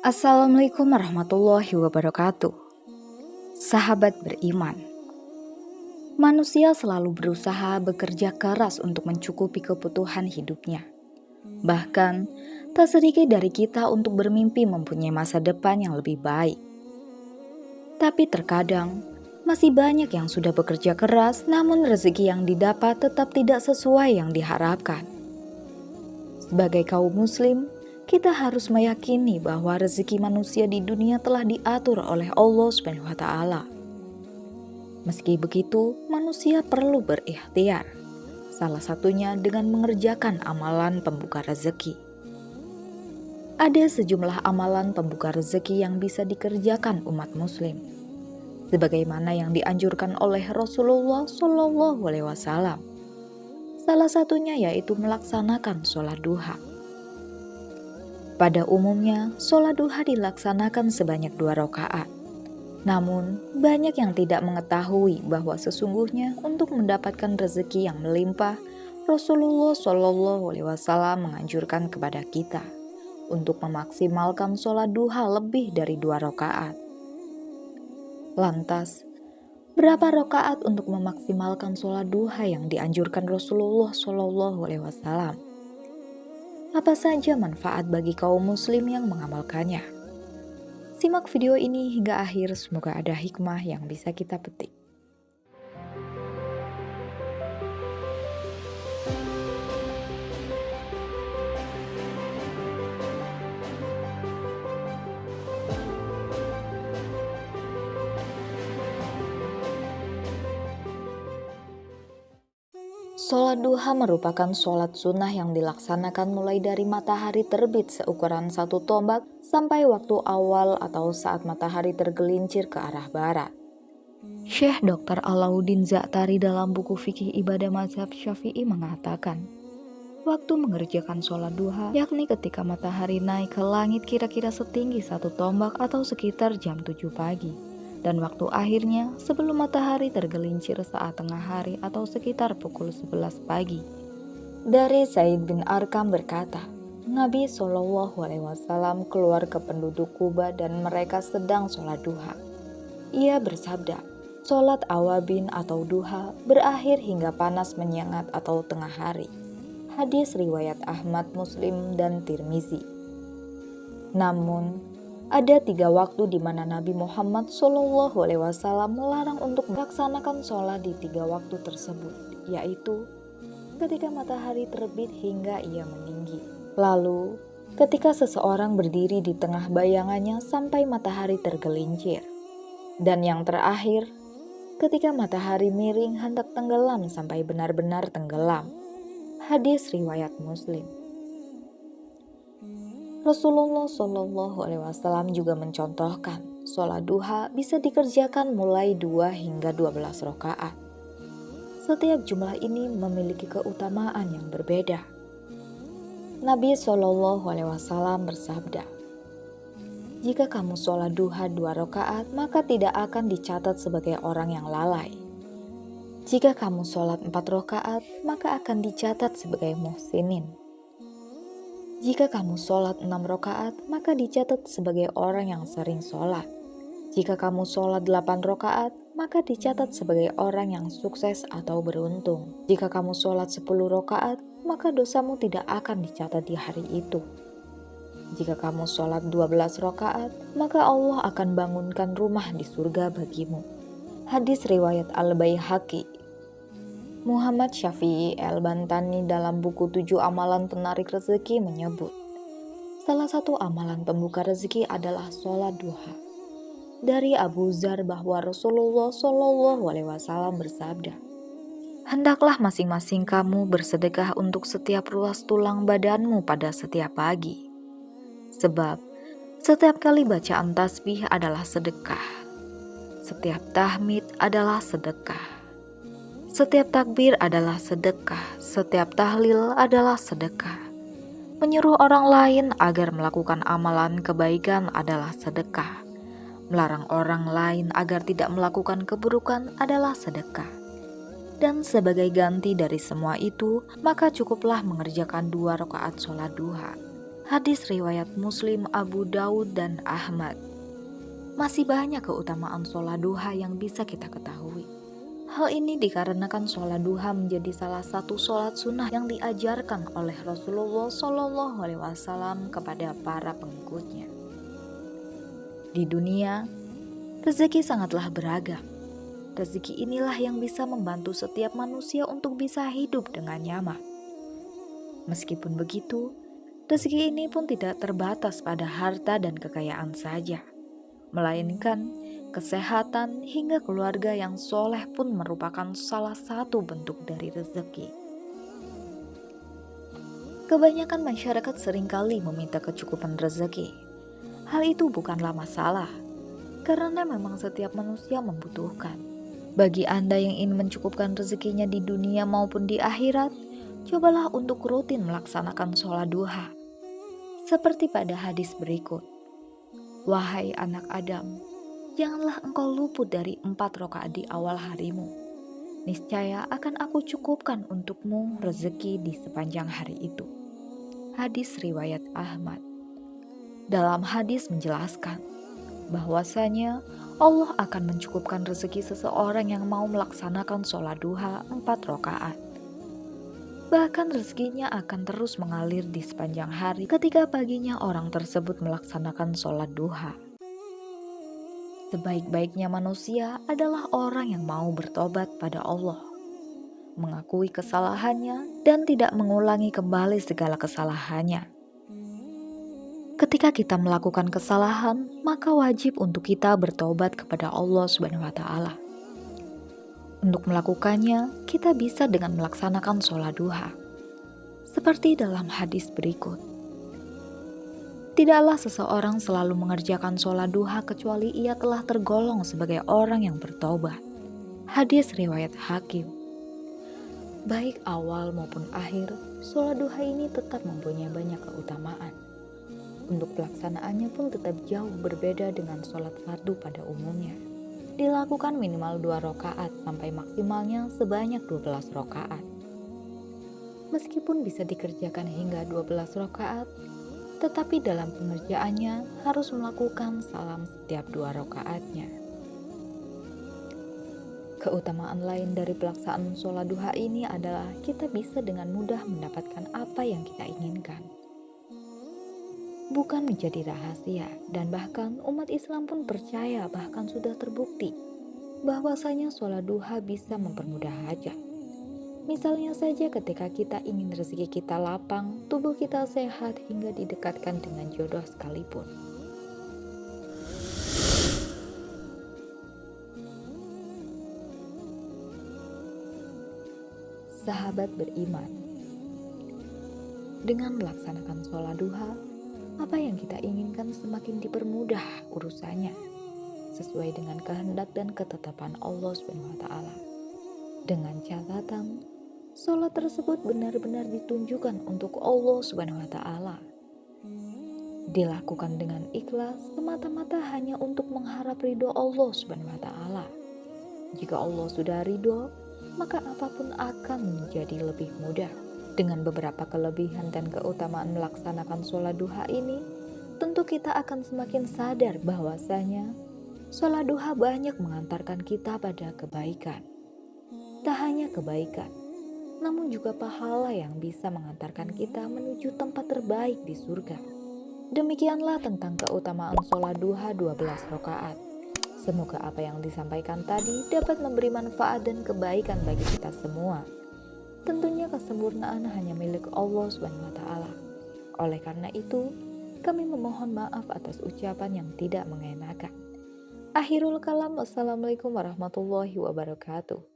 Assalamualaikum warahmatullahi wabarakatuh. Sahabat beriman, manusia selalu berusaha bekerja keras untuk mencukupi kebutuhan hidupnya. Bahkan, tak sedikit dari kita untuk bermimpi mempunyai masa depan yang lebih baik. Tapi terkadang, masih banyak yang sudah bekerja keras namun rezeki yang didapat tetap tidak sesuai yang diharapkan. Sebagai kaum muslim, kita harus meyakini bahwa rezeki manusia di dunia telah diatur oleh Allah SWT. Meski begitu, manusia perlu berikhtiar. Salah satunya dengan mengerjakan amalan pembuka rezeki. Ada sejumlah amalan pembuka rezeki yang bisa dikerjakan umat muslim, sebagaimana yang dianjurkan oleh Rasulullah SAW. Salah satunya yaitu melaksanakan sholat duha. Pada umumnya, sholat duha dilaksanakan sebanyak 2 rakaat. Namun, banyak yang tidak mengetahui bahwa sesungguhnya untuk mendapatkan rezeki yang melimpah, Rasulullah SAW menganjurkan kepada kita untuk memaksimalkan sholat duha lebih dari 2 rakaat. Lantas, berapa rakaat untuk memaksimalkan sholat duha yang dianjurkan Rasulullah SAW? Apa saja manfaat bagi kaum muslim yang mengamalkannya? Simak video ini hingga akhir, semoga ada hikmah yang bisa kita petik. Sholat duha merupakan sholat sunnah yang dilaksanakan mulai dari matahari terbit seukuran 1 tombak sampai waktu awal atau saat matahari tergelincir ke arah barat. Syekh Dr. Alauddin Za'atari dalam buku Fikih Ibadah Mazhab Syafi'i mengatakan, waktu mengerjakan sholat duha yakni ketika matahari naik ke langit kira-kira setinggi 1 tombak atau sekitar jam 7 pagi. Dan waktu akhirnya sebelum matahari tergelincir saat tengah hari atau sekitar pukul 11 pagi. Dari Zaid bin Arqam berkata, Nabi SAW keluar ke penduduk Kuba dan mereka sedang sholat duha. Ia bersabda, sholat awabin atau duha berakhir hingga panas menyengat atau tengah hari. Hadis riwayat Ahmad, Muslim, dan Tirmizi. Namun, ada 3 waktu di mana Nabi Muhammad SAW melarang untuk melaksanakan sholat di 3 waktu tersebut, yaitu ketika matahari terbit hingga ia meninggi. Lalu, ketika seseorang berdiri di tengah bayangannya sampai matahari tergelincir. Dan yang terakhir, ketika matahari miring hendak tenggelam sampai benar-benar tenggelam. Hadis riwayat Muslim. Rasulullah SAW juga mencontohkan sholat duha bisa dikerjakan mulai 2 hingga 12 rakaat. Setiap jumlah ini memiliki keutamaan yang berbeda. Nabi SAW bersabda, jika kamu sholat duha 2 rakaat maka tidak akan dicatat sebagai orang yang lalai. Jika kamu sholat 4 rakaat maka akan dicatat sebagai muhsinin. Jika kamu sholat 6 rakaat, maka dicatat sebagai orang yang sering sholat. Jika kamu sholat 8 rakaat, maka dicatat sebagai orang yang sukses atau beruntung. Jika kamu sholat 10 rakaat, maka dosamu tidak akan dicatat di hari itu. Jika kamu sholat 12 rakaat, maka Allah akan bangunkan rumah di surga bagimu. Hadis riwayat Al-Baihaqi. Muhammad Syafi'i Al-Bantani dalam buku 7 Amalan Penarik Rezeki menyebut, salah satu amalan pembuka rezeki adalah sholat duha. Dari Abu Dzar bahwa Rasulullah SAW bersabda, hendaklah masing-masing kamu bersedekah untuk setiap ruas tulang badanmu pada setiap pagi. Sebab setiap kali bacaan tasbih adalah sedekah. Setiap tahmid adalah sedekah. Setiap takbir adalah sedekah, setiap tahlil adalah sedekah. Menyuruh orang lain agar melakukan amalan kebaikan adalah sedekah. Melarang orang lain agar tidak melakukan keburukan adalah sedekah. Dan sebagai ganti dari semua itu, maka cukuplah mengerjakan 2 rakaat sholat duha. Hadis riwayat Muslim, Abu Daud, dan Ahmad. Masih banyak keutamaan sholat duha yang bisa kita ketahui. Hal ini dikarenakan sholat duha menjadi salah satu sholat sunnah yang diajarkan oleh Rasulullah SAW kepada para pengikutnya. Di dunia, rezeki sangatlah beragam. Rezeki inilah yang bisa membantu setiap manusia untuk bisa hidup dengan nyaman. Meskipun begitu, rezeki ini pun tidak terbatas pada harta dan kekayaan saja, melainkan kesehatan hingga keluarga yang soleh pun merupakan salah satu bentuk dari rezeki. Kebanyakan masyarakat seringkali meminta kecukupan rezeki. Hal itu bukanlah masalah, karena memang setiap manusia membutuhkan. Bagi Anda yang ingin mencukupkan rezekinya di dunia maupun di akhirat, cobalah untuk rutin melaksanakan sholat duha. Seperti pada hadis berikut, "Wahai anak Adam, janganlah engkau luput dari 4 rakaat di awal harimu. Niscaya akan aku cukupkan untukmu rezeki di sepanjang hari itu." Hadis riwayat Ahmad. Dalam hadis menjelaskan bahwasanya Allah akan mencukupkan rezeki seseorang yang mau melaksanakan sholat duha 4 rakaat. Bahkan rezekinya akan terus mengalir di sepanjang hari ketika paginya orang tersebut melaksanakan sholat duha. Sebaik-baiknya manusia adalah orang yang mau bertobat pada Allah, mengakui kesalahannya dan tidak mengulangi kembali segala kesalahannya. Ketika kita melakukan kesalahan, maka wajib untuk kita bertobat kepada Allah SWT. Untuk melakukannya, kita bisa dengan melaksanakan sholat duha. Seperti dalam hadis berikut. Tidaklah seseorang selalu mengerjakan sholat duha kecuali ia telah tergolong sebagai orang yang bertobat. Hadis riwayat Hakim. Baik awal maupun akhir, sholat duha ini tetap mempunyai banyak keutamaan. Untuk pelaksanaannya pun tetap jauh berbeda dengan sholat fardu pada umumnya. Dilakukan minimal 2 rakaat sampai maksimalnya sebanyak 12 rakaat. Meskipun bisa dikerjakan hingga 12 rakaat, tetapi dalam pengerjaannya harus melakukan salam setiap 2 rakaatnya. Keutamaan lain dari pelaksanaan sholat duha ini adalah kita bisa dengan mudah mendapatkan apa yang kita inginkan. Bukan menjadi rahasia, dan bahkan umat Islam pun percaya, bahkan sudah terbukti bahwasanya sholat duha bisa mempermudah hajat. Misalnya saja ketika kita ingin rezeki kita lapang, tubuh kita sehat hingga didekatkan dengan jodoh sekalipun. Sahabat beriman, dengan melaksanakan sholat duha, apa yang kita inginkan semakin dipermudah urusannya, sesuai dengan kehendak dan ketetapan Allah SWT. Dengan catatan, sholat tersebut benar-benar ditunjukkan untuk Allah SWT. Dilakukan dengan ikhlas semata-mata hanya untuk mengharap ridho Allah SWT. Jika Allah sudah ridho, maka apapun akan menjadi lebih mudah. Dengan beberapa kelebihan dan keutamaan melaksanakan sholat duha ini, tentu kita akan semakin sadar bahwasanya sholat duha banyak mengantarkan kita pada kebaikan. Tak hanya kebaikan, namun juga pahala yang bisa mengantarkan kita menuju tempat terbaik di surga. Demikianlah tentang keutamaan sholat duha 12 rakaat. Semoga apa yang disampaikan tadi dapat memberi manfaat dan kebaikan bagi kita semua. Tentunya kesempurnaan hanya milik Allah SWT. Oleh karena itu, kami memohon maaf atas ucapan yang tidak mengenakan. Akhirul kalam, wassalamualaikum warahmatullahi wabarakatuh.